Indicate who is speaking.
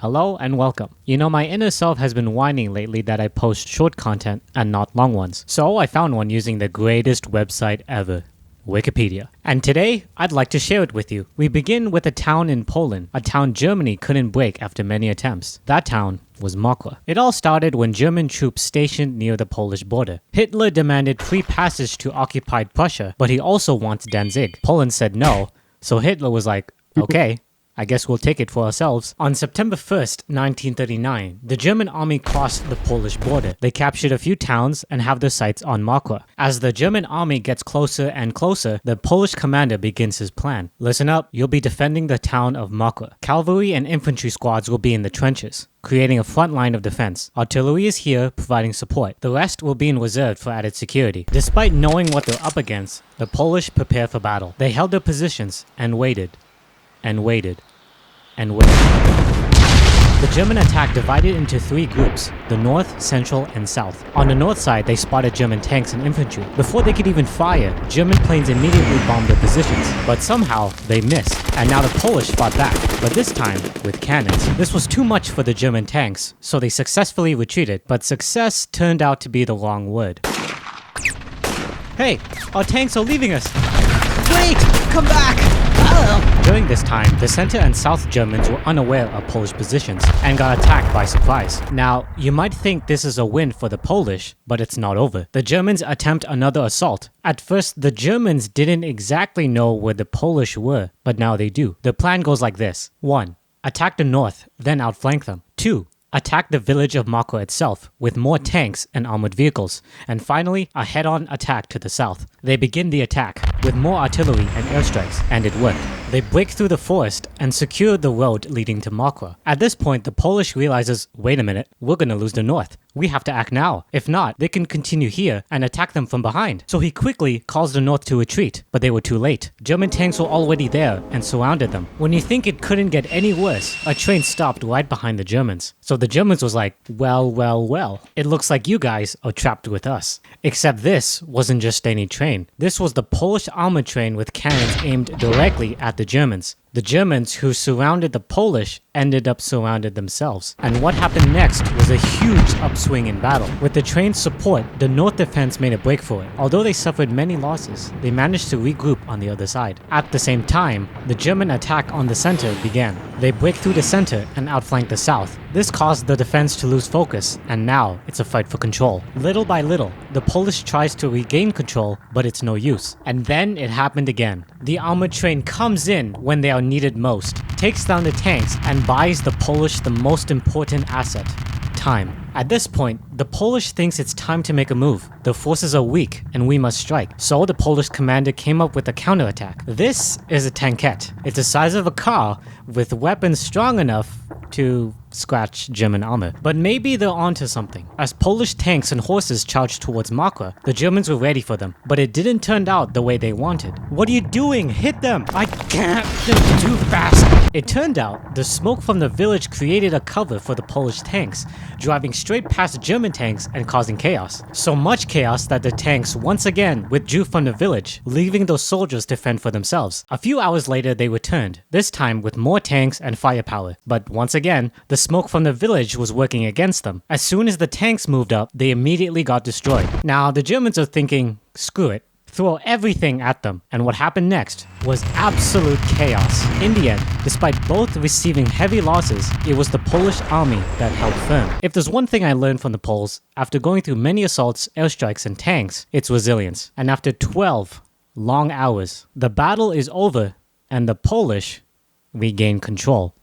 Speaker 1: Hello and welcome. You know, my inner self has been whining lately that I post short content and not long ones. So I found one using the greatest website ever, Wikipedia. And today, I'd like to share it with you. We begin with a town in Poland, a town Germany couldn't break after many attempts. That town was Mokra. It all started when German troops stationed near the Polish border. Hitler demanded free passage to occupied Prussia, but he also wants Danzig. Poland said no, so Hitler was like, okay, I guess we'll take it for ourselves. On September 1st, 1939, the German army crossed the Polish border. They captured a few towns and have their sights on Mokra. As the German army gets closer and closer, the Polish commander begins his plan. Listen up, you'll be defending the town of Mokra. Cavalry and infantry squads will be in the trenches, creating a front line of defense. Artillery is here, providing support. The rest will be in reserve for added security. Despite knowing what they're up against, the Polish prepare for battle. They held their positions and waited. And waited. And waited. The German attack divided into three groups, the north, central, and south. On the north side, they spotted German tanks and infantry. Before they could even fire, German planes immediately bombed their positions. But somehow, they missed, and now the Polish fought back, but this time with cannons. This was too much for the German tanks, so they successfully retreated, but success turned out to be the wrong word. Hey, our tanks are leaving us! Wait! Come back! During this time, the center and south Germans were unaware of Polish positions and got attacked by surprise. Now, you might think this is a win for the Polish, but it's not over. The Germans attempt another assault. At first, the Germans didn't exactly know where the Polish were, but now they do. The plan goes like this. 1. Attack the north, then outflank them. 2. Attack the village of Mokra itself with more tanks and armored vehicles. And finally, a head-on attack to the south. They begin the attack with more artillery and airstrikes, and it worked. They break through the forest and secure the road leading to Mokra. At this point, the Polish realizes, wait a minute, we're gonna lose the north. We have to act now. If not, they can continue here and attack them from behind. So he quickly calls the north to retreat, but they were too late. German tanks were already there and surrounded them. When you think it couldn't get any worse, a train stopped right behind the Germans. So the Germans was like, well, it looks like you guys are trapped with us. Except this wasn't just any train. This was the Polish armored train with cannons aimed directly at the Germans. The Germans who surrounded the Polish ended up surrounded themselves. And what happened next was a huge upswing in battle. With the train's support, the North defense made a break for it. Although they suffered many losses, they managed to regroup on the other side. At the same time, the German attack on the center began. They break through the center and outflank the south. This caused the defense to lose focus, and now it's a fight for control. Little by little, the Polish tries to regain control, but it's no use. And then it happened again. The armored train comes in when they are needed most, takes down the tanks, and buys the Polish the most important asset: time. At this point, the Polish thinks it's time to make a move. Their forces are weak, and we must strike. So the Polish commander came up with a counterattack. This is a tankette. It's the size of a car, with weapons strong enough to scratch German armor. But maybe they're onto something. As Polish tanks and horses charged towards Mokra, the Germans were ready for them, but it didn't turn out the way they wanted. What are you doing? Hit them! I can't! They're too fast! It turned out the smoke from the village created a cover for the Polish tanks, driving straight past German tanks and causing chaos. So much chaos that the tanks once again withdrew from the village, leaving those soldiers to fend for themselves. A few hours later they returned, this time with more tanks and firepower. But once again, the smoke from the village was working against them. As soon as the tanks moved up, they immediately got destroyed. Now the Germans are thinking, screw it. Throw everything at them. And what happened next was absolute chaos. In the end, despite both receiving heavy losses, it was the Polish army that held firm. If there's one thing I learned from the Poles, after going through many assaults, airstrikes, and tanks, it's resilience. And after 12 long hours, the battle is over and the Polish regain control.